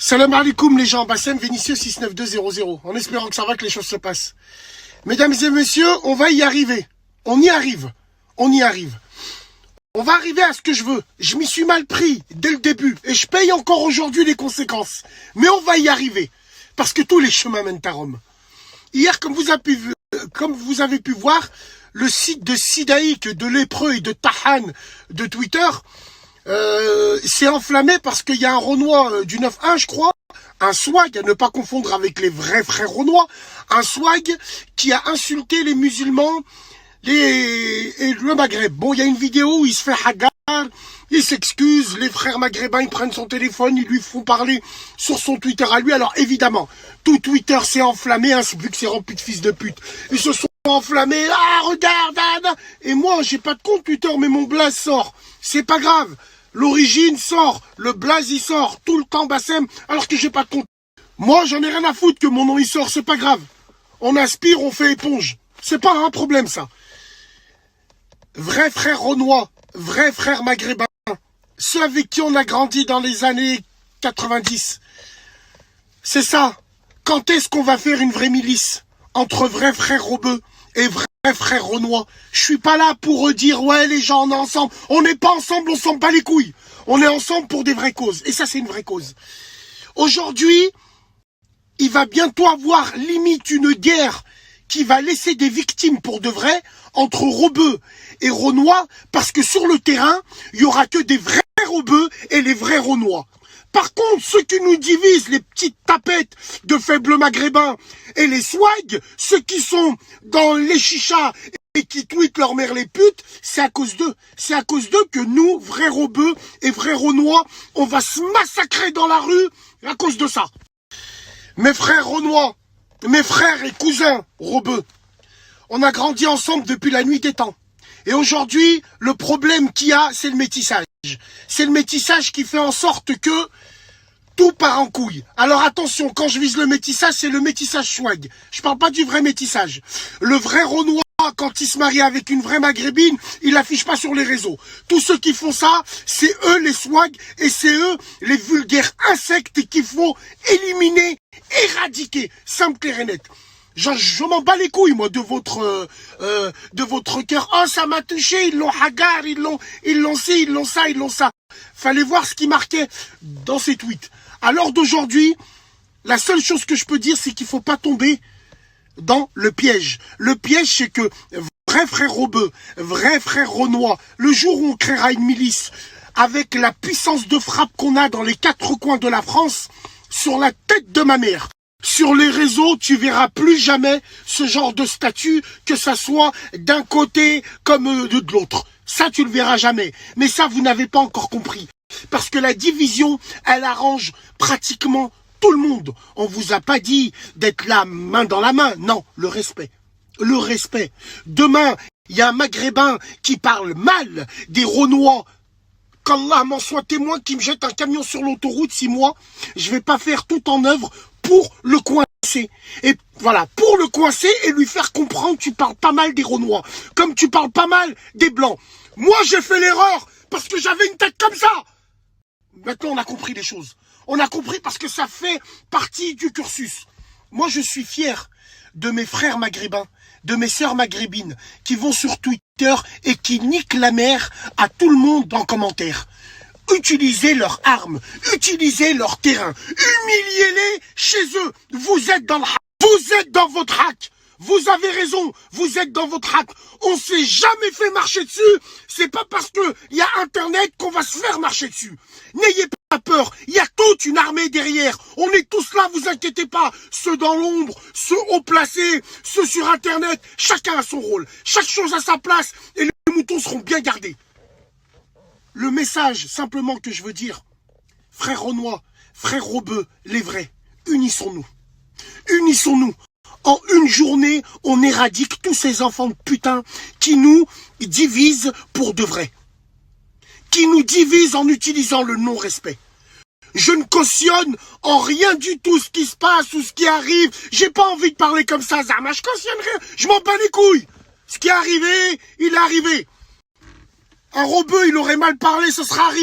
Salam alaikum les gens, Bassem Vénitieux 69200, en espérant que ça va, que les choses se passent. Mesdames et messieurs, on va y arriver. On y arrive. On y arrive. On va arriver à ce que je veux. Je m'y suis mal pris dès le début et je paye encore aujourd'hui les conséquences. Mais on va y arriver. Parce que tous les chemins mènent à Rome. Hier, comme vous avez pu voir, le site de Sidaïk, de Lépreux et de Tahan de Twitter s'est enflammé parce qu'il y a un Renoir du 9-1, je crois, un swag, à ne pas confondre avec les vrais frères Renois, un swag qui a insulté les musulmans et le Maghreb. Bon, il y a une vidéo où il se fait hagar, il s'excuse, les frères maghrébins, ils prennent son téléphone, ils lui font parler sur son Twitter à lui. Alors évidemment, tout Twitter s'est enflammé, hein, vu que c'est rempli de fils de pute. Ils se sont enflammés, ah regarde, Anna. Et moi, j'ai pas de compte Twitter, mais mon blaze sort. C'est pas grave. L'origine sort, le blaze il sort, tout le temps Bassem, alors que j'ai pas de compte. Moi, j'en ai rien à foutre que mon nom il sort, c'est pas grave. On aspire, on fait éponge. C'est pas un problème ça. Vrais frères Renois, vrais frères maghrébins, ceux avec qui on a grandi dans les années 90. C'est ça. Quand est-ce qu'on va faire une vraie milice entre vrais frères Robeux et vrais frères Renois? Je suis pas là pour dire ouais les gens on est ensemble. On n'est pas ensemble, on s'en bat les couilles. On est ensemble pour des vraies causes. Et ça c'est une vraie cause. Aujourd'hui, il va bientôt avoir limite une guerre qui va laisser des victimes pour de vrai entre Robeux et Renois, parce que sur le terrain, il y aura que des vrais Robeux et les vrais Renois. Par contre, ceux qui nous divisent, les petites tapettes de faibles maghrébins et les swags, ceux qui sont dans les chichas et qui tweetent leur mère les putes, c'est à cause d'eux. C'est à cause d'eux que nous, vrais Robeux et vrais Renois, on va se massacrer dans la rue à cause de ça. Mes frères Renois, mes frères et cousins Robeux, on a grandi ensemble depuis la nuit des temps. Et aujourd'hui, le problème qu'il y a, c'est le métissage. C'est le métissage qui fait en sorte que tout part en couille. Alors attention, quand je vise le métissage, c'est le métissage swag. Je parle pas du vrai métissage. Le vrai Renoir, quand il se marie avec une vraie maghrébine, il l'affiche pas sur les réseaux. Tous ceux qui font ça, c'est eux les swags et c'est eux les vulgaires insectes qu'il faut éliminer, éradiquer. Simple, clair et net. Je m'en bats les couilles, moi, de votre cœur. Oh, ça m'a touché, ils l'ont hagar, ils l'ont ci, ils l'ont ça, ils l'ont ça. Fallait voir ce qui marquait dans ces tweets. À l'heure d'aujourd'hui, la seule chose que je peux dire, c'est qu'il faut pas tomber dans le piège. Le piège, c'est que vrai frère Robeux, vrai frère Renois, le jour où on créera une milice, avec la puissance de frappe qu'on a dans les 4 coins de la France, sur la tête de ma mère, sur les réseaux, tu verras plus jamais ce genre de statut, que ça soit d'un côté comme de l'autre. Ça, tu le verras jamais. Mais ça, vous n'avez pas encore compris. Parce que la division, elle arrange pratiquement tout le monde. On vous a pas dit d'être là, main dans la main. Non, le respect. Le respect. Demain, il y a un Maghrébin qui parle mal des Renois. Qu'Allah m'en soit témoin, qui me jette un camion sur l'autoroute 6 mois, je vais pas faire tout en œuvre pour le coincer. Et voilà, pour le coincer et lui faire comprendre que tu parles pas mal des Renois, comme tu parles pas mal des Blancs. Moi, j'ai fait l'erreur parce que j'avais une tête comme ça. Maintenant, on a compris les choses. On a compris parce que ça fait partie du cursus. Moi, je suis fier de mes frères maghrébins, de mes sœurs maghrébines, qui vont sur Twitter et qui niquent la mère à tout le monde en commentaire. Utilisez leurs armes, utilisez leur terrain, humiliez-les chez eux. Vous êtes dans le hack, vous êtes dans votre hack. Vous avez raison, vous êtes dans votre hack. On s'est jamais fait marcher dessus. C'est pas parce que il y a Internet qu'on va se faire marcher dessus. N'ayez pas peur, il y a toute une armée derrière. On est tous là, vous inquiétez pas. Ceux dans l'ombre, ceux haut placés, ceux sur Internet. Chacun a son rôle, chaque chose à sa place et les moutons seront bien gardés. Le message simplement que je veux dire, frères Renois, frères Robeux, les vrais, unissons-nous. Unissons-nous. En une journée, on éradique tous ces enfants de putain qui nous divisent pour de vrai. Qui nous divisent en utilisant le non-respect. Je ne cautionne en rien du tout ce qui se passe ou ce qui arrive. J'ai pas envie de parler comme ça, Zama. Je cautionne rien. Je m'en bats les couilles. Ce qui est arrivé, il est arrivé. Un Robeux, il aurait mal parlé, ce sera arrivé.